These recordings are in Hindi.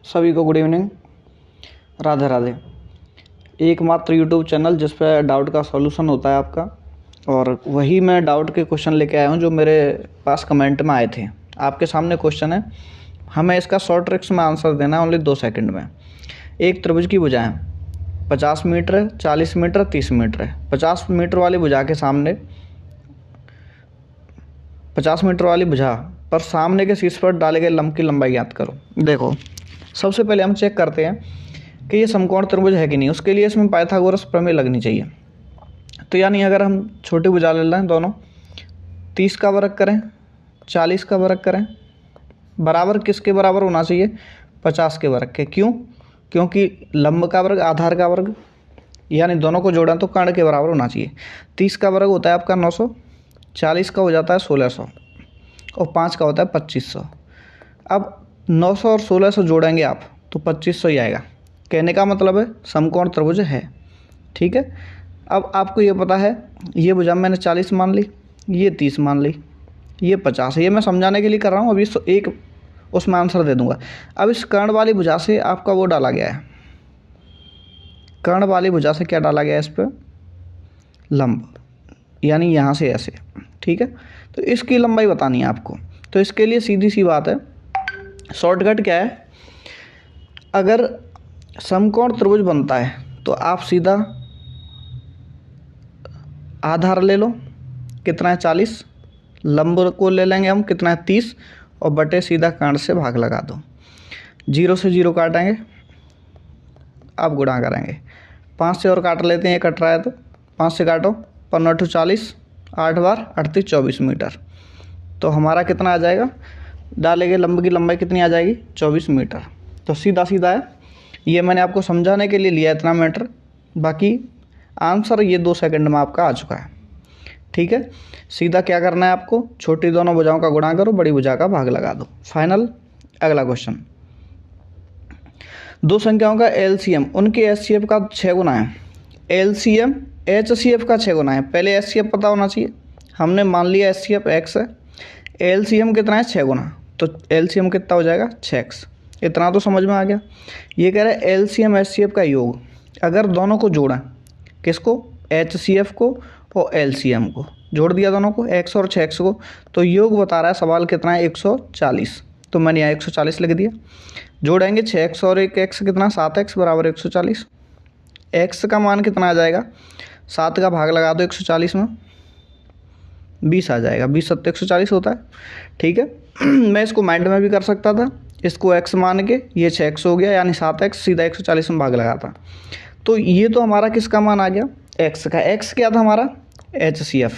सभी को गुड इवनिंग, राधे राधे। एकमात्र यूट्यूब चैनल जिस पर डाउट का सॉल्यूशन होता है आपका, और वही मैं डाउट के क्वेश्चन लेके आया हूँ जो मेरे पास कमेंट में आए थे। आपके सामने क्वेश्चन है, हमें इसका शॉर्ट ट्रिक्स में आंसर देना है ओनली 2 सेकंड में। एक त्रिभुज की भुजाएं 50 मीटर है, 40 मीटर, 30 मीटर है। 50 मीटर वाली भुजा के सामने 50 मीटर वाली भुजा पर सामने के शीर्ष पर डाले गए लंब की लंबाई ज्ञात करो। देखो, सबसे पहले हम चेक करते हैं कि ये समकोण त्रिभुज है कि नहीं। उसके लिए इसमें पाइथागोरस प्रमेय लगनी चाहिए। तो यानी अगर हम छोटी भुजा ले लें, दोनों 30 का वर्ग करें, 40 का वर्ग करें, बराबर किसके बराबर होना चाहिए? 50 के वर्ग के। क्यों? क्योंकि लंब का वर्ग आधार का वर्ग, यानी दोनों को जोड़ा तो कर्ण के बराबर होना चाहिए। 30 का वर्ग होता है आपका 900, 40 का हो जाता है 1600 और 5 का होता है 2500। अब 900 और 1600 जोड़ेंगे आप तो 2500 ही आएगा। कहने का मतलब है समकोण त्रिभुज है। ठीक है। अब आपको ये पता है, ये भुजा मैंने 40 मान ली, ये 30 मान ली, ये 50 है। ये मैं समझाने के लिए कर रहा हूँ। अभी एक उसमें आंसर दे दूंगा। अब इस कर्ण वाली भुजा से आपका वो डाला गया है, कर्ण वाली भुजा से क्या डाला गया है? इस पर लंब, यानी यहाँ से ऐसे। ठीक है। तो इसकी लंबाई बतानी है आपको। तो इसके लिए सीधी सी बात है, शॉर्टकट क्या है? अगर समकोण त्रिभुज बनता है तो आप सीधा आधार ले लो, कितना है 40, लंब को ले लेंगे हम, कितना है 30, और बटे सीधा कर्ण से भाग लगा दो। 0 से 0 काटेंगे, अब गुणा करेंगे। 5 से और काट लेते हैं, ये कट रहा है तो 5 से काटो, 15 40, 8 बार 38, 24 मीटर। तो हमारा कितना आ जाएगा? डालेंगे लंब की लंबाई कितनी आ जाएगी? 24 मीटर। तो सीधा सीधा है। ये मैंने आपको समझाने के लिए लिया इतना मैटर, बाकी आंसर ये 2 सेकंड में आपका आ चुका है। ठीक है। सीधा क्या करना है आपको? छोटी दोनों भुजाओं का गुणा करो, बड़ी भुजा का भाग लगा दो। फाइनल। अगला क्वेश्चन, 2 संख्याओं का एलसीएम उनके एचसीएफ का 6 गुना है। एलसीएम एचसीएफ का 6 गुना है। पहले एचसीएफ पता होना चाहिए। हमने मान लिया एचसीएफ x है, एलसीएम कितना है? 6 गुना। तो एलसीएम कितना हो जाएगा? 6x। इतना तो समझ में आ गया। ये कह रहा है एलसीएम एचसीएफ का योग। अगर दोनों को जोड़ा, किसको? एचसीएफ को और एलसीएम को जोड़ दिया, दोनों को, x और 6x को, तो योग बता रहा है सवाल कितना है? 140। तो मैंने यहाँ 140 लिख दिया। जोड़ेंगे 6x और 1x कितना? 7x बराबर 140। x का मान कितना आ जाएगा? 7 का भाग लगा दो 140 में, 20 आ जाएगा। 20 7 140 होता है। ठीक है। मैं इसको माइंड में भी कर सकता था, इसको x मान के, ये 6x हो गया, यानी 7x, सीधा 140 में भाग लगाता। तो ये तो हमारा किसका मान आ गया? x का। x क्या था हमारा? HCF।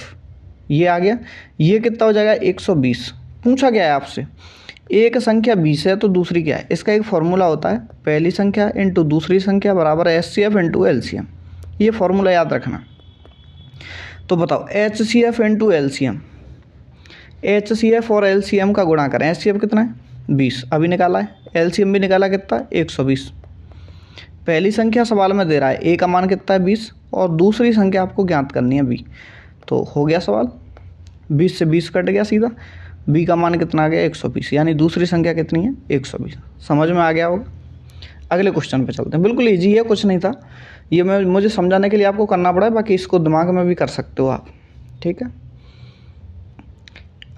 ये आ गया। ये कितना हो जाएगा? 120। पूछा क्या है आपसे? एक संख्या 20 है तो दूसरी क्या है? इसका एक फॉर्मूला होता है, पहली संख्या इंटू दूसरी संख्या बराबर HCF इंटू LCM। ये फॉर्मूला याद रखना। तो बताओ, HCF इंटू LCM, HCF और LCM का गुणा करें। HCF कितना है? 20 अभी निकाला है, LCM भी निकाला, कितना? 120। पहली संख्या सवाल में दे रहा है, ए का मान कितना है? 20, और दूसरी संख्या आपको ज्ञात करनी है बी। तो हो गया सवाल, 20 से 20 कट गया सीधा, बी का मान कितना आ गया? 120, यानी दूसरी संख्या कितनी है? 120। समझ में आ गया होगा। अगले क्वेश्चन पे चलते हैं। बिल्कुल ईजी है, कुछ नहीं था। ये मुझे समझाने के लिए आपको करना पड़ा है, बाकी इसको दिमाग में भी कर सकते हो आप। ठीक है।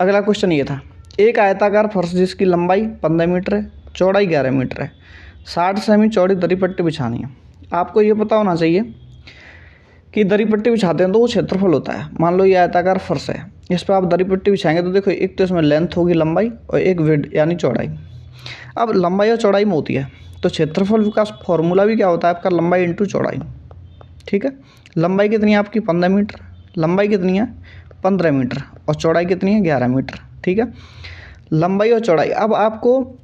अगला क्वेश्चन ये था, एक आयताकार फर्श जिसकी लंबाई 15 मीटर है, चौड़ाई 11 मीटर है, 60 सेमी चौड़ी दरी पट्टी बिछानी है। आपको ये पता होना चाहिए कि दरी पट्टी बिछाते हैं तो वो क्षेत्रफल होता है। मान लो ये आयताकार फर्श है, इस पर आप दरी पट्टी बिछाएंगे तो देखो, एक तो इसमें लेंथ होगी लंबाई, और एक विड्थ यानी चौड़ाई। अब लंबाई और चौड़ाई में होती है तो क्षेत्रफल का फॉर्मूला भी क्या होता है आपका? लंबाई इंटू चौड़ाई। ठीक है। लंबाई कितनी है आपकी? 15 मीटर। लंबाई कितनी है? 15 मीटर। और चौड़ाई कितनी है? 11 मीटर। ठीक है। लंबाई और चौड़ाई। अब आपको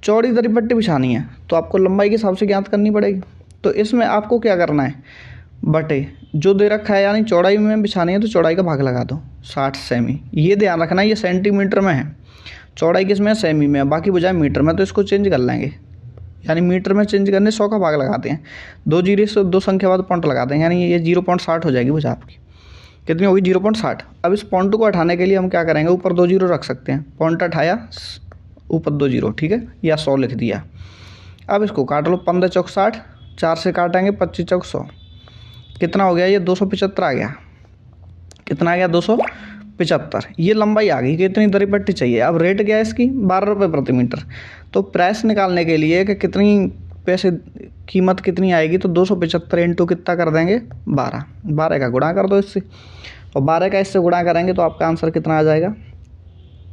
चौड़ी दरी पट्टी बिछानी है तो आपको लंबाई के हिसाब से ज्ञात करनी पड़ेगी। तो इसमें आपको क्या करना है? बटे जो दे रखा है, यानी चौड़ाई में बिछानी है तो चौड़ाई का भाग लगा दो, 60 सेमी। ये ध्यान रखना, ये सेंटीमीटर में है, चौड़ाई किसमें है? सेमी में। बाकी बजाय मीटर में, तो इसको चेंज कर लेंगे, यानी मीटर में चेंज करने 100 का भाग लगाते हैं, 2 जीरो से 2 संख्या बाद पॉइंट लगाते हैं, यानी ये 0.60 हो जाएगी भुजा आपकी। कितनी होगी? 0.60। अब इस पॉइंट को हटाने के लिए हम क्या करेंगे? ऊपर 2 जीरो रख सकते हैं। पॉइंट हटाया ऊपर 2 जीरो, ठीक है, या 100 लिख दिया। अब इसको काट लो, 15 चौक 60, 4 से काटेंगे 25 चौक 100, कितना हो गया ये 275 आ गया। कितना आ गया 275। ये लंबाई आ गई कि इतनी दरी पट्टी चाहिए। अब रेट क्या है इसकी 12 रुपये प्रति मीटर। तो प्राइस निकालने के लिए कि कितनी पैसे कीमत कितनी आएगी, तो 275 इंटू कितना कर देंगे 12, 12 का गुणा कर दो इससे, और 12 का इससे गुणा करेंगे तो आपका आंसर कितना आ जाएगा,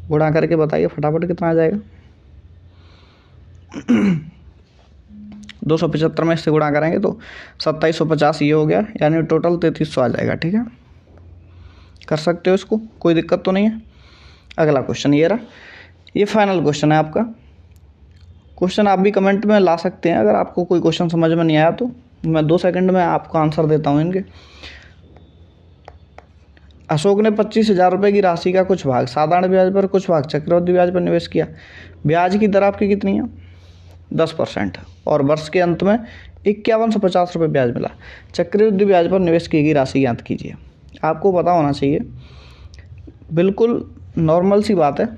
गुणा करके बताइए फटाफट कितना आ जाएगा। 275 में इससे गुणा करेंगे तो 2750 ये हो गया, यानी टोटल 3300 आ जाएगा। ठीक है, कर सकते हो इसको, कोई दिक्कत तो नहीं है। अगला क्वेश्चन ये रहा, ये फाइनल क्वेश्चन है आपका। क्वेश्चन आप भी कमेंट में ला सकते हैं, अगर आपको कोई क्वेश्चन समझ में नहीं आया तो मैं 2 सेकंड में आपको आंसर देता हूँ इनके। अशोक ने 25,000 रुपये की राशि का कुछ भाग साधारण ब्याज पर, कुछ भाग चक्रवृद्धि ब्याज पर निवेश किया। ब्याज की दर आपकी कितनी है 10%, और वर्ष के अंत में 5150 रुपये ब्याज मिला। चक्रवृद्धि ब्याज पर निवेश की गई राशि ज्ञात कीजिए। आपको पता होना चाहिए, बिल्कुल नॉर्मल सी बात है।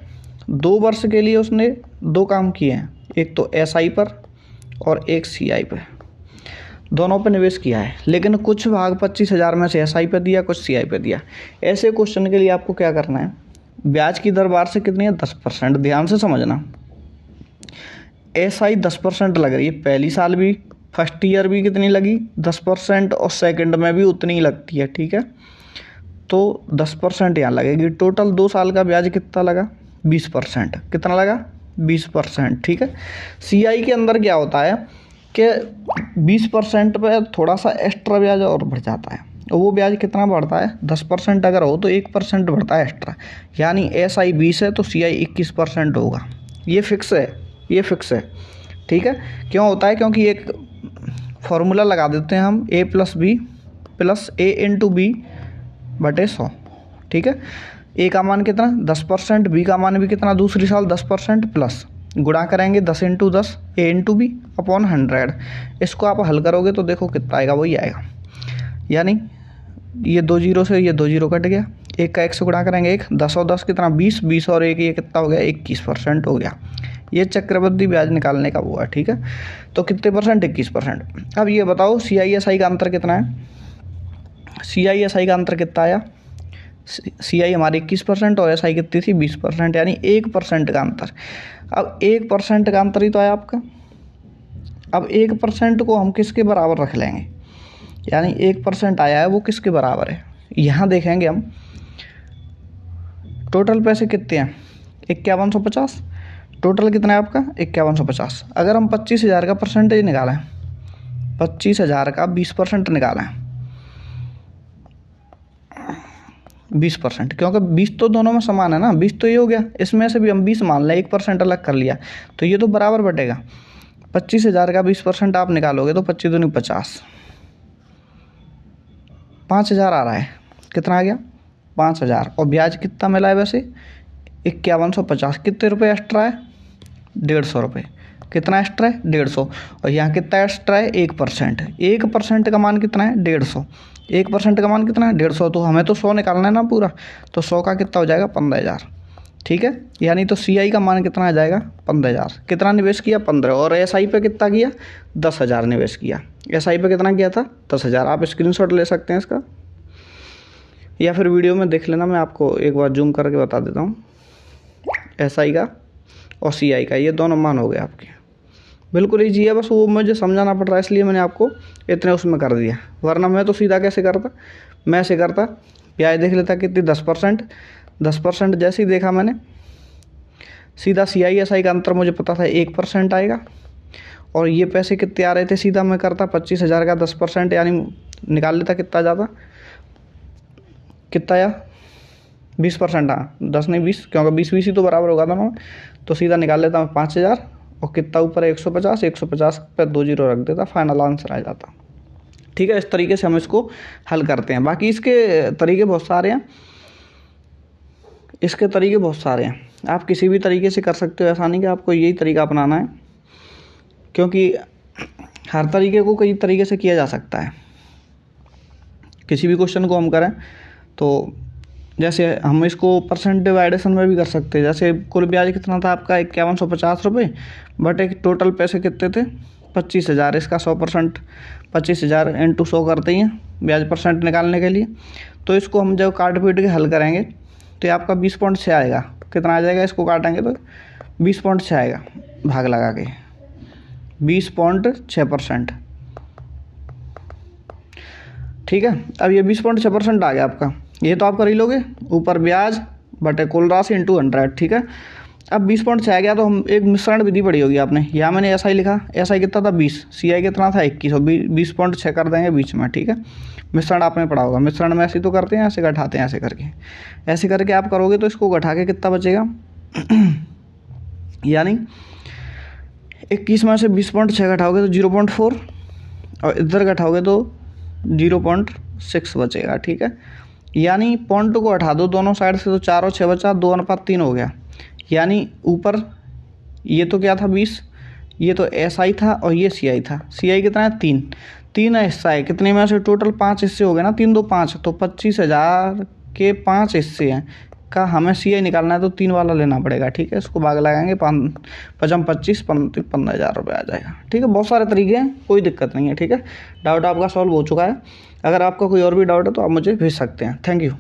2 वर्ष के लिए उसने 2 काम किए हैं, एक तो SI पर और एक CI पर, दोनों पे निवेश किया है, लेकिन कुछ भाग 25,000 में से SI पे दिया, कुछ CI पे दिया। ऐसे क्वेश्चन के लिए आपको क्या करना है, ब्याज की दर बार से कितनी है 10%, ध्यान से समझना। SI 10% लग रही है, पहली साल भी फर्स्ट ईयर भी कितनी लगी 10%, और सेकंड में भी उतनी ही लगती है। ठीक है, तो 10% यहाँ लगेगी। टोटल 2 साल का ब्याज कितना लगा 20%, कितना लगा 20%। ठीक है, CI के अंदर क्या होता है कि 20% पे थोड़ा सा एक्स्ट्रा ब्याज और बढ़ जाता है, और वो ब्याज कितना बढ़ता है 10% अगर हो तो 1% बढ़ता है एक्स्ट्रा, यानी SI 20 है तो CI 21% होगा। ये फिक्स है, ये फिक्स है। ठीक है, क्यों होता है, क्योंकि एक फॉर्मूला लगा देते हैं हम A + B + A × B बटे 100। ठीक है, A का मान कितना 10%, B का मान भी कितना दूसरी साल 10%, प्लस गुणा करेंगे 10 × 10 A × B अपॉन 100। इसको आप हल करोगे तो देखो कितना आएगा, वही आएगा, यानी ये 2 जीरो से ये 2 जीरो कट गया, 1 का 1 से गुणा करेंगे 1, 10 और 10 कितना 20, 20 और 1 ये कितना हो गया 21% हो गया। ये चक्रवृद्धि ब्याज निकालने का हुआ। ठीक है, तो कितने परसेंट 21%। अब ये बताओ CI SI का अंतर कितना है, CI SI का अंतर कितना आया, CI हमारी 21% और SI कितनी थी 20%, यानी 1% का अंतर। अब 1% का अंतर ही तो आया आपका। अब 1% को हम किसके बराबर रख लेंगे, यानी 1% आया है वो किसके बराबर है, यहाँ देखेंगे हम टोटल पैसे कितने हैं 5150, टोटल कितना है आपका 5150। अगर हम 25,000 का परसेंटेज निकालें, 25,000 का 20% निकालें, 20%, क्योंकि 20 तो दोनों में समान है ना, 20 तो ये हो गया, इसमें से भी हम 20 मान लें, 1% अलग कर लिया तो ये तो बराबर बटेगा। 25,000 का 20% आप निकालोगे तो 25 दूनी 50, 5,000 आ रहा है, कितना आ गया 5,000, और ब्याज कितना मिला है वैसे 5150। कितने रुपये एक्स्ट्रा है 150 रुपये, कितना एक्स्ट्रा है 150, और यहाँ कितना एक्स्ट्रा है 1%, 1% का मान कितना है 150, 1% का मान कितना है 150, तो हमें तो 100 निकालना है ना पूरा, तो 100 का कितना हो जाएगा 15,000। ठीक है, यानी तो CI का मान कितना आ जाएगा 15,000। कितना निवेश किया 15, और SI पे कितना किया 10,000 निवेश किया। SI पे कितना किया था 10,000। आप स्क्रीनशॉट ले सकते हैं इसका, या फिर वीडियो में देख लेना, मैं आपको एक बार जूम करके बता देता हूँ। SI का और CI का ये दोनों मान हो गए आपके, बिल्कुल ईजी है, बस वो मुझे समझाना पड़ रहा है इसलिए मैंने आपको इतने उसमें कर दिया, वरना मैं तो सीधा कैसे करता, मैं ऐसे करता ब्याज देख लेता कितनी 10%, जैसे ही देखा मैंने सीधा CI SI का अंतर मुझे पता था 1% आएगा, और ये पैसे कितने आ रहे थे सीधा मैं करता 25,000 का 10%, यानी निकाल लेता कितना ज़्यादा, कितना आया 20%, हाँ 10 नहीं 20, क्योंकि 20 ही तो बराबर होगा दोनों में, तो सीधा निकाल लेता मैं 5,000, और कितना ऊपर है 150 पे 2 जीरो रख देता, फाइनल आंसर आ जाता। ठीक है, इस तरीके से हम इसको हल करते हैं। बाकी इसके तरीके बहुत सारे हैं, इसके तरीके बहुत सारे हैं, आप किसी भी तरीके से कर सकते हो, ऐसा नहीं कि आपको यही तरीका अपनाना है, क्योंकि हर तरीके को कई तरीके से किया जा सकता है। किसी भी क्वेश्चन को हम करें तो जैसे हम इसको परसेंट डिवाइडेशन में भी कर सकते हैं। जैसे कुल ब्याज कितना था आपका 5150 बट एक टोटल पैसे कितने थे 25,000। इसका 100% 25,000 इंटू 100 करते हैं ब्याज परसेंट निकालने के लिए। तो इसको हम जब काट पीट के हल करेंगे तो ये आपका 20.6 आएगा। कितना आ जाएगा, इसको काटेंगे तो 20.6 आएगा भाग लगा के 20.6%। ठीक है, अब ये 20.6% आ गया आपका। ये तो आप कर ही लोगे, ऊपर ब्याज बटे कुल राशि इंटू 100। ठीक है, अब 20.6 आ गया तो हम एक मिश्रण विधि पढ़ी होगी आपने। यहाँ मैंने ऐसा ही लिखा, ऐसा ही कितना था 20, CI कितना था 21, 20.6 कर देंगे बीच में। ठीक है, मिश्रण आपने पढ़ा होगा। मिश्रण में ऐसे तो करते हैं, ऐसे घटाते हैं, ऐसे करके आप करोगे तो इसको घटा के कितना बचेगा यानी 21 में से 20.6 घटाओगे तो 0.4 और इधर घटाओगे तो 0.6 बचेगा। ठीक है, यानी पॉइंट को हटा दो दोनों साइड से तो 4 और 6 बचा, 2:3 हो गया। यानी ऊपर ये तो क्या था 20, ये तो SI था और ये CI था। CI कितना है 3 हिस्सा है। कितने में से टोटल 5 हिस्से हो गए ना, 3 2 5, तो 25,000 के 5 हिस्से हैं का हमें CI निकालना है तो 3 वाला लेना पड़ेगा। ठीक है, इसको भाग लगाएंगे 5×25 15,000 रुपये आ जाएगा। ठीक है, बहुत सारे तरीके हैं, कोई दिक्कत नहीं है। ठीक है, डाउट आपका सॉल्व हो चुका है। अगर आपका कोई और भी डाउट है तो आप मुझे भेज सकते हैं। Thank you.